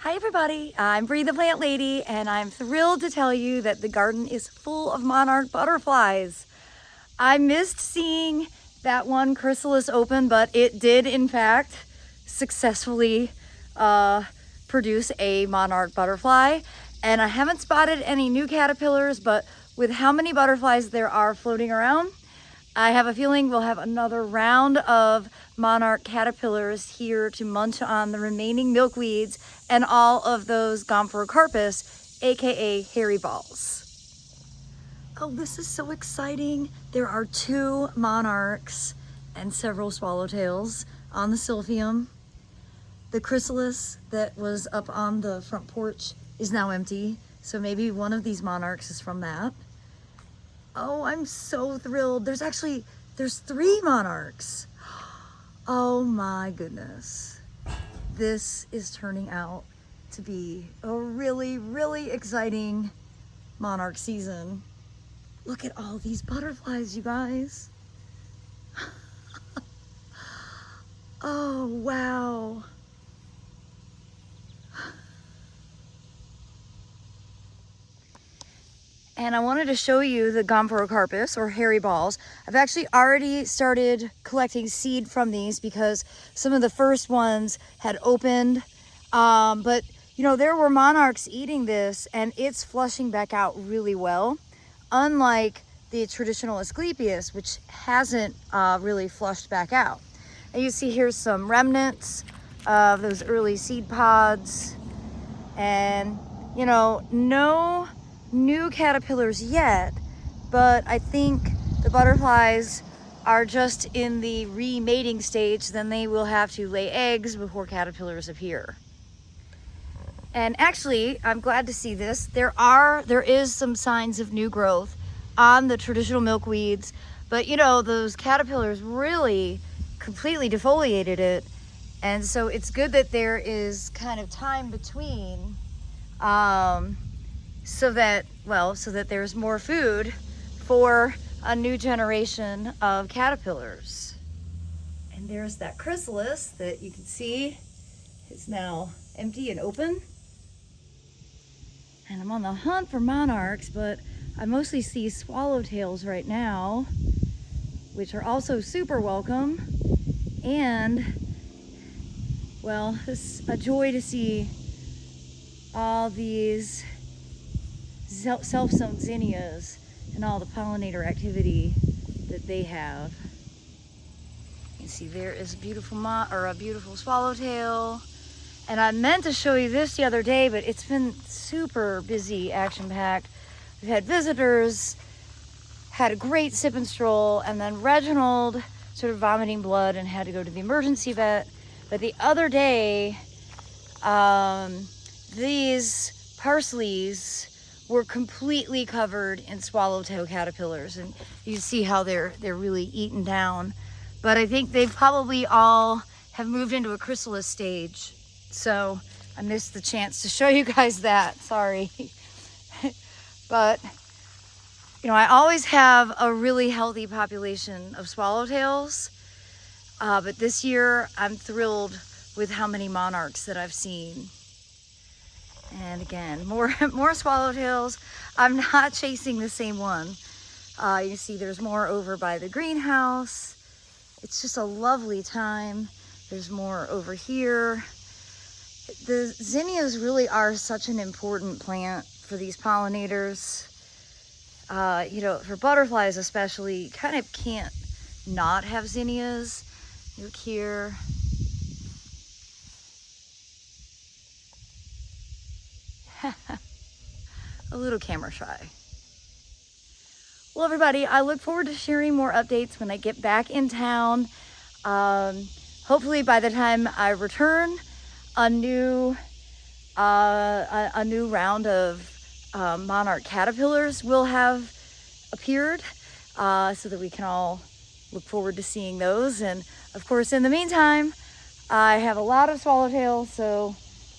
Hi everybody, I'm Bree the Plant Lady, and I'm thrilled to tell you that the garden is full of monarch butterflies. I missed seeing that one chrysalis open, but it did in fact successfully produce a monarch butterfly. And I haven't spotted any new caterpillars, but with how many butterflies there are floating around, I have a feeling we'll have another round of monarch caterpillars here to munch on the remaining milkweeds and all of those Gomphocarpus, aka hairy balls. Oh, this is so exciting. There are 2 monarchs and several swallowtails on the silphium. The chrysalis that was up on the front porch is now empty, so maybe one of these monarchs is from that. Oh, I'm so thrilled. There's 3 monarchs. Oh my goodness. This is turning out to be a really, really exciting monarch season. Look at all these butterflies, you guys. Oh, wow. And I wanted to show you the Gomphocarpus, or hairy balls. I've actually already started collecting seed from these because some of the first ones had opened. But you know, there were monarchs eating this and it's flushing back out really well. Unlike the traditional Asclepias, which hasn't really flushed back out. And you see here's some remnants of those early seed pods. And you know, no new caterpillars yet, but I think the butterflies are just in the remating stage. Then they will have to lay eggs before caterpillars appear. And actually, I'm glad to see this. There is some signs of new growth on the traditional milkweeds, but you know, those caterpillars really completely defoliated it. And so it's good that there is kind of time between so that there's more food for a new generation of caterpillars. And there's that chrysalis that you can see is now empty and open. And I'm on the hunt for monarchs, but I mostly see swallowtails right now, which are also super welcome. And well, it's a joy to see all these self-sown zinnias and all the pollinator activity that they have. You can see there is a beautiful beautiful swallowtail. And I meant to show you this the other day, but it's been super busy, action-packed. We've had visitors, had a great sip and stroll, and then Reginald sort of vomiting blood and had to go to the emergency vet. But the other day, these parsleys were completely covered in swallowtail caterpillars, and you see how they're really eaten down. But I think they probably all have moved into a chrysalis stage, so I missed the chance to show you guys that. Sorry. But you know, I always have a really healthy population of swallowtails, but this year I'm thrilled with how many monarchs that I've seen. And again, more swallowtails. I'm not chasing the same one. You see there's more over by the greenhouse. It's just a lovely time. There's more over here. The zinnias really are such an important plant for these pollinators. You know, for butterflies especially, you kind of can't not have zinnias. Look here. A little camera shy. Well, everybody, I look forward to sharing more updates when I get back in town. Hopefully by the time I return, a new round of monarch caterpillars will have appeared, so that we can all look forward to seeing those. And of course, in the meantime, I have a lot of swallowtails, so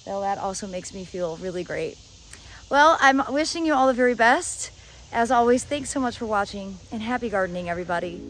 well, that also makes me feel really great. Well, I'm wishing you all the very best. As always, thanks so much for watching, and happy gardening, everybody.